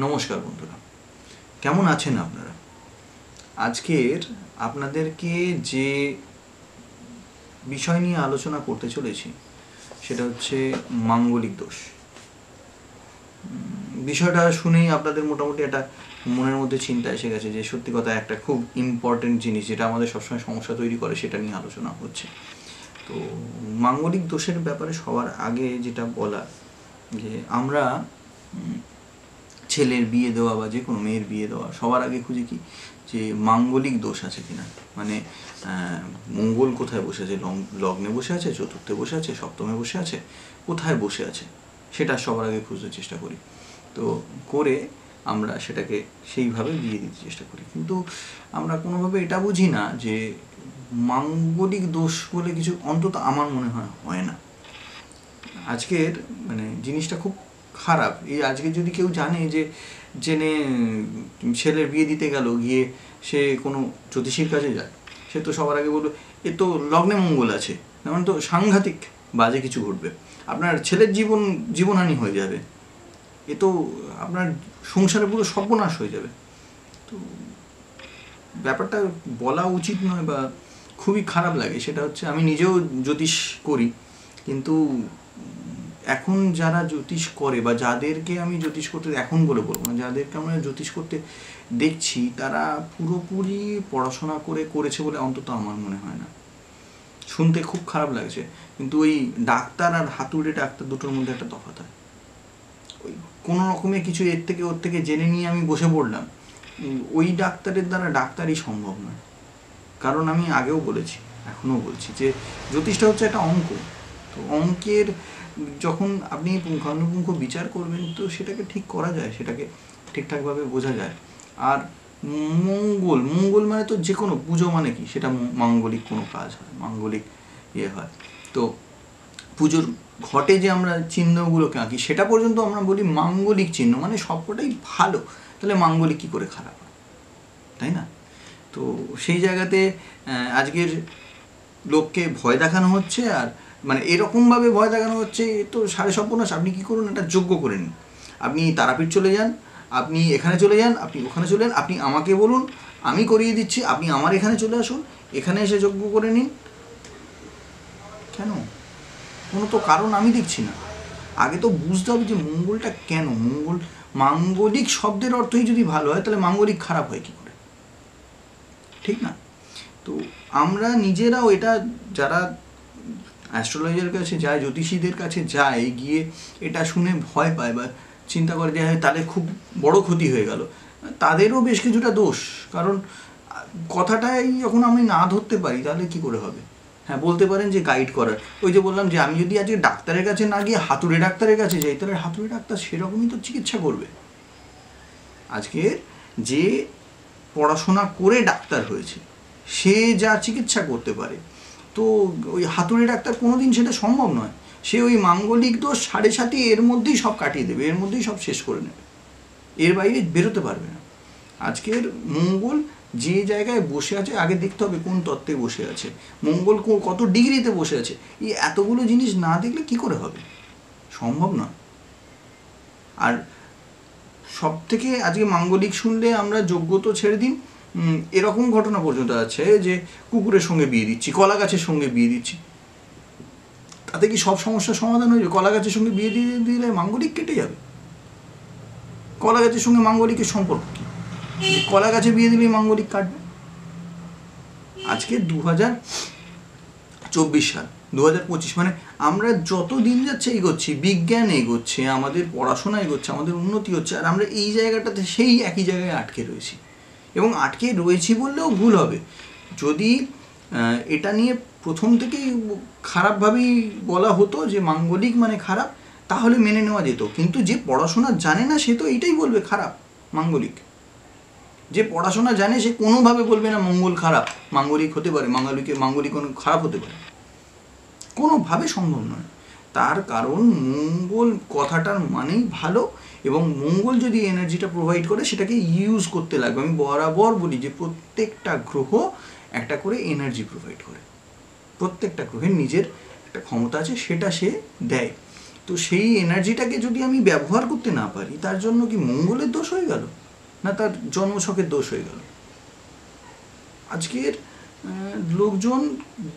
নমস্কার বন্ধুরা, কেমন আছেন আপনারা? আজকের আপনাদেরকে যে বিষয় নিয়ে আলোচনা করতে চলেছি সেটা হচ্ছে মাঙ্গলিক দোষ। বিষয়টা শুনেই আপনাদের মোটামুটি একটা মনের মধ্যে চিন্তা এসে গেছে যে সত্যি কথা একটা খুব ইম্পর্টেন্ট জিনিস যেটা আমাদের সবসময় সমস্যা তৈরি করে সেটা নিয়ে আলোচনা হচ্ছে। তো মাঙ্গলিক দোষের ব্যাপারে সবার আগে যেটা বলা যে আমরা ছেলের বিয়ে দেওয়া বা যে কোনো মেয়ের বিয়ে দেওয়া সবার আগে খুঁজে কি যে মাঙ্গলিক দোষ আছে কিনা, মানে মঙ্গল কোথায় বসে আছে, লগ্নে বসে আছে, চতুর্থে বসে আছে, সপ্তমে বসে আছে, কোথায় বসে আছে সেটা সবার আগে খুঁজতে চেষ্টা করি। তো করে আমরা সেটাকে সেইভাবে বিয়ে দিতে চেষ্টা করি, কিন্তু আমরা কোনোভাবে এটা বুঝি না যে মাঙ্গলিক দোষ বলে কিছু, অন্তত আমার মনে হয় না। আজকের মানে জিনিসটা খুব খারাপ। এই আজকে যদি কেউ জেনে ছেলের বিয়ে দিতে গেল, গিয়ে সে কোনো জ্যোতিষীর কাছে যায়, সে তো সবার আগে বলবে এ তো লগ্নে মঙ্গল আছে, তেমন তো সাংঘাতিক বাজে কিছু ঘটবে, আপনার ছেলের জীবনহানি হয়ে যাবে, এ তো আপনার সংসারে পুরো সর্বনাশ হয়ে যাবে। তো ব্যাপারটা বলা উচিত নয় বা খুবই খারাপ লাগে। সেটা হচ্ছে আমি নিজেও জ্যোতিষ করি, কিন্তু এখন যারা জ্যোতিষ করে বা যাদেরকে আমি জ্যোতিষ করতে এখন বলে বলবো না, যাদেরকে আমরা জ্যোতিষ করতে দেখছি তারা পুরোপুরি পড়াশোনা করেছে বলে অন্তত আমার মনে হয় না। শুনতে খুব খারাপ লাগছে, কিন্তু ওই ডাক্তার আর হাতুড়ে ডাক্তার দুটোর মধ্যে একটা তফাৎ হয়। ওই কোনো রকমে কিছু ওর থেকে জেনে নিয়ে আমি বসে পড়লাম, ওই ডাক্তারের দ্বারা ডাক্তারই সম্ভব নয়। কারণ আমি আগেও বলেছি, এখনও বলছি যে জ্যোতিষটা হচ্ছে একটা অঙ্ক। তো অঙ্কের যখন আপনি পুঙ্খানুপুঙ্খ বিচার করবেন তো সেটাকে ঠিক করা যায়, সেটাকে ঠিকঠাকভাবে বোঝা যায়। আর মঙ্গল মানে তো যে কোনো পুজো মানে কি, সেটা মাঙ্গলিক কোনো কাজ হয়, মাঙ্গলিক হয়। তো পুজোর ঘটে যে আমরা চিহ্নগুলোকে আঁকি সেটা পর্যন্ত আমরা বলি মাঙ্গলিক চিহ্ন, মানে সবকটাই ভালো, তাহলে মাঙ্গলিক কী করে খারাপ হয়, তাই না? তো সেই জায়গাতে আজকের লোককে ভয় দেখানো হচ্ছে, আর মানে এরকমভাবে ভয় দেখানো হচ্ছে তো সাড়ে সর্বনাশ। আপনি কী করুন, এটা যোগ্য করে নিন, আপনি তারাপীঠ চলে যান, আপনি এখানে চলে যান, আপনি ওখানে চলে যান, আপনি আমাকে বলুন, আমি করিয়ে দিচ্ছি, আপনি আমার এখানে চলে আসুন, এখানে এসে যোগ্য করে নিন। কেন? কোনো তো কারণ আমি দেখছি না। আগে তো বুঝতে হবে যে মঙ্গলটা কেন, মাঙ্গলিক শব্দের অর্থই যদি ভালো হয় তাহলে মাঙ্গলিক খারাপ হয় কী করে, ঠিক না? তো আমরা নিজেরাও এটা, যারা অ্যাস্ট্রোলজার কাছে যায়, জ্যোতিষীদের কাছে যায়, গিয়ে এটা শুনে ভয় পায় বা চিন্তা করে যে তাহলে খুব বড় ক্ষতি হয়ে গেল, তাদেরও বেশ কিছুটা দোষ। কারণ কথাটাই যখন আমি না ধরতে পারি তাহলে কি করে হবে? হ্যাঁ, বলতে পারেন যে গাইড করার, ওই যে বললাম যে আমি যদি আজকে ডাক্তারের কাছে না গিয়ে হাতুড়ে ডাক্তারের কাছে যাই, তাহলে হাতুড়ে ডাক্তার সেরকমই তো চিকিৎসা করবে। আজকে যে পড়াশোনা করে ডাক্তার হয়েছে সে যা চিকিৎসা করতে পারে, তো ওই হাতুড়ে ডাক্তার কোনোদিন সেটা সম্ভব নয়। সে ওই মাঙ্গলিক দোষ 7.5 এর মধ্যেই সব কাটিয়ে দেবে, এর মধ্যেই সব শেষ করে নেবে, এর বাইরে বেরোতে পারবে না। আজকের মঙ্গল যে জায়গায় বসে আছে, আগে দেখতে হবে কোন তত্ত্বে বসে আছে, মঙ্গল কত ডিগ্রিতে বসে আছে, এই এতগুলো জিনিস না দেখলে কি করে হবে, সম্ভব না। আর সব থেকে আজকে মাঙ্গলিক শুনলে আমরা যোগ্য তো ছেড়ে দিন, এরকম ঘটনা পর্যন্ত আছে যে কুকুরের সঙ্গে বিয়ে দিচ্ছি, কলা গাছের সঙ্গে বিয়ে দিচ্ছি, তাতে কি সব সমস্যার সমাধান হয়ে যাবে? কলা গাছের সঙ্গে বিয়ে দিয়ে দিলে মাঙ্গলিক কেটে যাবে? কলা গাছের সঙ্গে মাঙ্গলিকের সম্পর্ক কি? কলা গাছে বিয়ে দিলেই মাঙ্গলিক কাটবে? আজকে 2024 সাল, 2025, মানে আমরা যত দিন যাচ্ছে এগোচ্ছি, বিজ্ঞান এগোচ্ছে, আমাদের পড়াশোনা এগোচ্ছে, আমাদের উন্নতি হচ্ছে, আর আমরা এই জায়গাটাতে সেই একই জায়গায় আটকে রয়েছি। এবং আটকে রয়েছি বললেও ভুল হবে, যদি এটা নিয়ে প্রথম থেকেই খারাপভাবেই বলা হতো যে মাঙ্গলিক মানে খারাপ, তাহলে মেনে নেওয়া যেত। কিন্তু যে পড়াশোনা জানে না সে তো এইটাই বলবে খারাপ মাঙ্গলিক। যে পড়াশোনা জানে সে কোনোভাবে বলবে না মঙ্গল খারাপ, মাঙ্গলিক হতে পারে, মাঙ্গলিক কোনো খারাপ হতে পারে, কোনোভাবে সম্ভব নয়। তার কারণ মঙ্গল কথাটার মানেই ভালো, এবং মঙ্গল যদি এনার্জিটা প্রোভাইড করে সেটাকে ইউজ করতে লাগবে। আমি বরাবর বলি যে প্রত্যেকটা গ্রহ একটা করে এনার্জি প্রোভাইড করে, প্রত্যেকটা গ্রহের নিজের একটা ক্ষমতা আছে, সেটা সে দেয়। তো সেই এনার্জিটাকে যদি আমি ব্যবহার করতে না পারি, তার জন্য কি মঙ্গলের দোষ হয়ে গেল, না তার জন্মছকের দোষ হয়ে গেল? আজকের লোকজন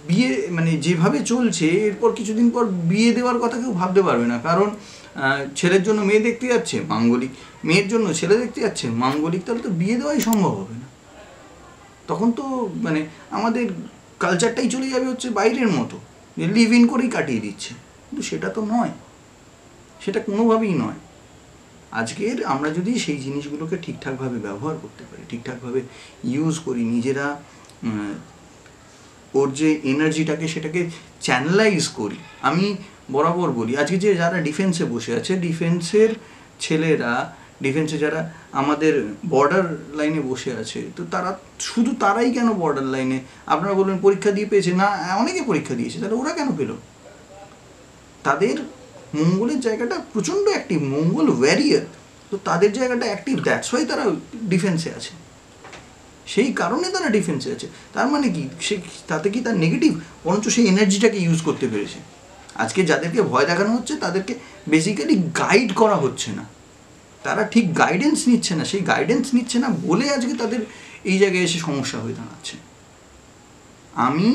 বিয়ে মানে যেভাবে চলছে, এরপর কিছুদিন পর বিয়ে দেওয়ার কথা কেউ ভাবতে পারবে না। কারণ ছেলের জন্য মেয়ে দেখতে যাচ্ছে মাঙ্গলিক, মেয়ের জন্য ছেলে দেখতে যাচ্ছে মাঙ্গলিক, তাহলে তো বিয়ে দেওয়াই সম্ভব হবে না। তখন তো মানে আমাদের কালচারটাই চলে যাবে হচ্ছে বাইরের মতো, যে লিভ ইন করেই কাটিয়ে দিচ্ছে। কিন্তু সেটা তো নয়, সেটা কোনোভাবেই নয়। আজকের আমরা যদি সেই জিনিসগুলোকে ঠিকঠাকভাবে ব্যবহার করতে পারি, ঠিকঠাকভাবে ইউজ করি, নিজেরা ওর যে এনার্জিটাকে সেটাকে চ্যানেলাইজ করি। আমি বরাবর বলি, আজকে যে যারা ডিফেন্সে বসে আছে, ডিফেন্সের ছেলেরা, ডিফেন্সে যারা আমাদের বর্ডার লাইনে বসে আছে, তো তারা শুধু তারাই কেন বর্ডার লাইনে? আপনারা বলবেন পরীক্ষা দিয়ে পেয়েছে, না অনেকে পরীক্ষা দিয়েছে, তাহলে ওরা কেন পেল? তাদের মঙ্গলের জায়গাটা প্রচণ্ড অ্যাক্টিভ, মঙ্গল ওয়ারিয়ার, তো তাদের জায়গাটা অ্যাক্টিভ, দ্যাটস ওয়াই তারা ডিফেন্সে আছে, সেই কারণে তারা ডিফেন্সে আছে। তার মানে কি সে তাতে কি তার নেগেটিভ? বরঞ্চ সেই এনার্জিটাকে ইউজ করতে পেরেছে। আজকে যাদেরকে ভয় দেখানো হচ্ছে তাদেরকে বেসিক্যালি গাইড করা হচ্ছে না, তারা ঠিক গাইডেন্স নিচ্ছে না, সেই গাইডেন্স নিচ্ছে না বলে আজকে তাদের এই জায়গায় এসে সমস্যা হয়ে দাঁড়াচ্ছে। আমি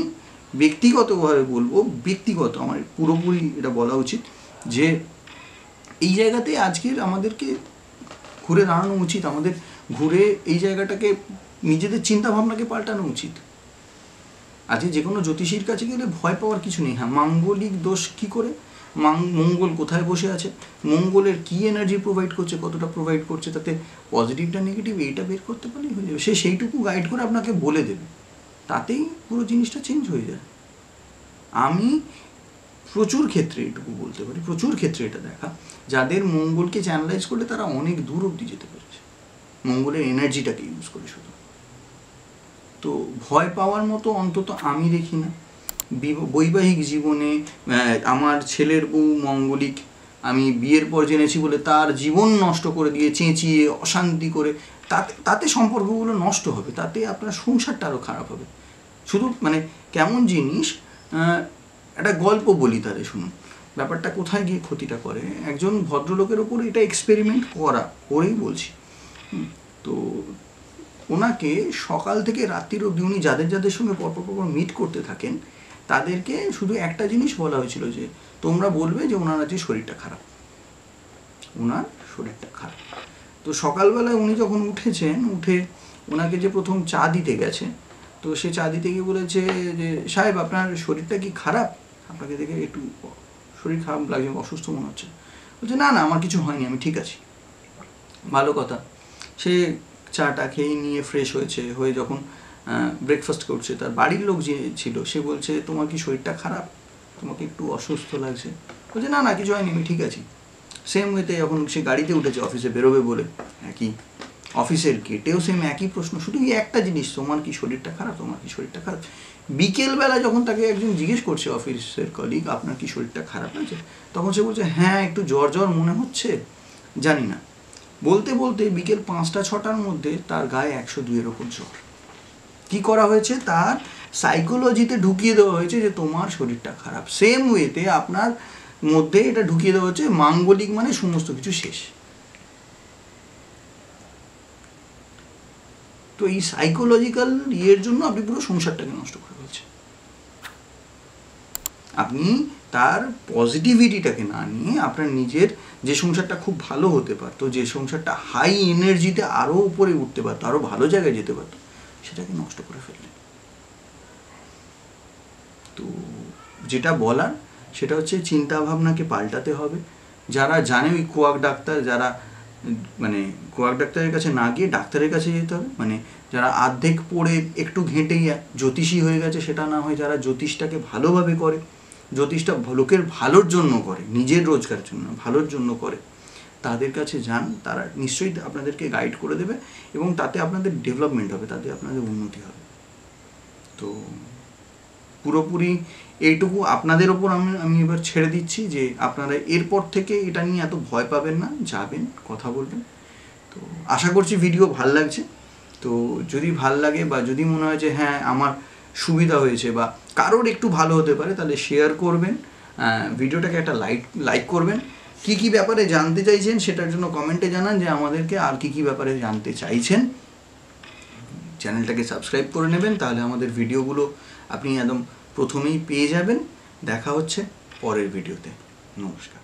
ব্যক্তিগতভাবে বলবো, ব্যক্তিগত আমার পুরোপুরি এটা বলা উচিত যে এই জায়গাতে আজকের আমাদেরকে ঘুরে দাঁড়ানো উচিত, আমাদের ঘুরে এই জায়গাটাকে নিজেদের চিন্তাভাবনাকে পাল্টানো উচিত। আজকে যে কোনো জ্যোতিষীর কাছে গেলে ভয় পাওয়ার কিছু নেই। হ্যাঁ, মাঙ্গলিক দোষ কী করে, মঙ্গল কোথায় বসে আছে, মঙ্গলের কী এনার্জি প্রোভাইড করছে, কতটা প্রোভাইড করছে, তাতে পজিটিভটা নেগেটিভ এইটা বের করতে পারলেই হয়ে যাবে। সে সেইটুকু গাইড করে আপনাকে বলে দেবে, তাতেই পুরো জিনিসটা চেঞ্জ হয়ে যায়। আমি প্রচুর ক্ষেত্রে এটুকু বলতে পারি, প্রচুর ক্ষেত্রে এটা দেখা, যাদের মঙ্গলকে চ্যানেলাইজ করলে তারা অনেক দূর অবধি যেতে পেরেছে, মঙ্গলের এনার্জিটাকে ইউজ করে শুধু। তো ভয় পাওয়ার মতো অন্তত আমি দেখি না। বৈবাহিক জীবনে আমার ছেলের বউ মঙ্গলিক, আমি বিয়ের পর জেনেছি বলে তার জীবন নষ্ট করে দিয়ে চেঁচিয়ে অশান্তি করে, তাতে সম্পর্কগুলো নষ্ট হবে, তাতে আপনার সংসারটা আরও খারাপ হবে। শুধু মানে কেমন জিনিস, একটা গল্প বলি তাদের, শুনুন ব্যাপারটা কোথায় গিয়ে ক্ষতিটা করে। একজন ভদ্রলোকের ওপর এটা এক্সপেরিমেন্ট করেই বলছি। তো ওনাকে সকাল থেকে রাত্রির অবধি উনি যাদের যাদের সঙ্গে পরপর মিট করতে থাকেন, তাদেরকে শুধু একটা জিনিস বলা হয়েছিল যে তোমরা বলবে যে ওনার আজকে শরীরটা খারাপ, ওনার শরীরটা খারাপ। তো সকালবেলায় উনি যখন উঠেছেন, উঠে ওনাকে যে প্রথম চা দিতে গেছে, তো সে চা দিতে গিয়ে বলেছে যে সাহেব আপনার শরীরটা কি খারাপ, আপনাকে দেখে একটু শরীর খারাপ লাগছে, অসুস্থ মনে হচ্ছে। বলছে না না আমার কিছু হয়নি, আমি ঠিক আছি। ভালো কথা। সে চাটা খেয়ে নিয়ে ফ্রেশ হয়ে যখন ব্রেকফাস্ট করছে, তার বাড়ির লোক যে ছিল সে বলছে তোমার কি শরীরটা খারাপ, তোমাকে একটু অসুস্থ লাগছে? বলছে না না কিছু হয়নি, আমি ঠিক আছি। সেম ওয়েতে যখন সে গাড়িতে উঠেছে অফিসে বেরোবে বলে, একই অফিসের গেটেও সেম একই প্রশ্ন, শুধু একটা জিনিস, তোমার কি শরীরটা খারাপ, তোমার কি শরীরটা খারাপ? বিকেলবেলা যখন তাকে একজন জিজ্ঞেস করছে অফিসের কলিগ আপনার কি শরীরটা খারাপ আছে, তখন সে বলছে হ্যাঁ একটু জ্বর জ্বর মনে হচ্ছে, জানি না। বলতে বলতে বিকেল 5টা-6টার মধ্যে তার গায়ে 102-এর ওপর জ্বর। কী করা হয়েছে, তার সাইকোলজিতে ঢুকিয়ে দেওয়া হয়েছে যে তোমার শরীরটা খারাপ। সেম ওয়েতে আপনার মধ্যে এটা ঢুকিয়ে দেওয়া হচ্ছে মাঙ্গলিক মানে সমস্ত কিছু শেষ। তো এই সাইকোলজিক্যাল ইয়ের জন্য আপনি পুরো সংসারটাকে নষ্ট করে ফেলছেন। আপনি তার পজিটিভিটিটাকে না নিয়ে আপনার নিজের যে সংসারটা খুব ভালো হতে পারতো, যে সংসারটা হাই এনার্জিতে আরও উপরে উঠতে পারতো, আরও ভালো জায়গায় যেতে পারতো, সেটাকে নষ্ট করে ফেললেন। তো যেটা বলার সেটা হচ্ছে চিন্তাভাবনাকে পাল্টাতে হবে। যারা জানে ওই কোয়াক ডাক্তার, যারা মানে কোয়াক ডাক্তারের কাছে না গিয়ে ডাক্তারের কাছে যেতে হবে, মানে যারা আর্ধেক পড়ে একটু ঘেঁটেই জ্যোতিষী হয়ে গেছে সেটা না হয়, যারা জ্যোতিষটাকে ভালোভাবে করে, জ্যোতিষটা লোকের ভালোর জন্য করে, নিজের রোজগারের জন্য ভালোর জন্য করে, তাদের কাছে যান, তারা নিশ্চয়ই আপনাদেরকে গাইড করে দেবে এবং তাতে আপনাদের ডেভেলপমেন্ট হবে, তাতে আপনাদের উন্নতি হবে। তো পুরোপুরি এইটুকু আপনাদের ওপর আমি এবার ছেড়ে দিচ্ছি যে আপনারা এরপর থেকে এটা নিয়ে এত ভয় পাবেন না, যাবেন, কথা বলবেন। তো আশা করছি ভিডিও ভাল লাগছে। তো যদি ভাল লাগে বা যদি মনে হয় যে হ্যাঁ আমার সুবিধা হয়েছে বা কারোর একটু ভালো হতে পারে, তাহলে শেয়ার করবেন। ভিডিওটাকে একটা লাইক করবেন। কি ব্যাপারে জানতে চাইছেন সেটার জন্য কমেন্টে জানান যে আমাদেরকে আর কি ব্যাপারে জানতে চাইছেন। চ্যানেলটাকে সাবস্ক্রাইব করে নেবেন, তাহলে আমাদের ভিডিওগুলো আপনি একদম প্রথমেই পেয়ে যাবেন। দেখা হচ্ছে পরের ভিডিওতে। নমস্কার।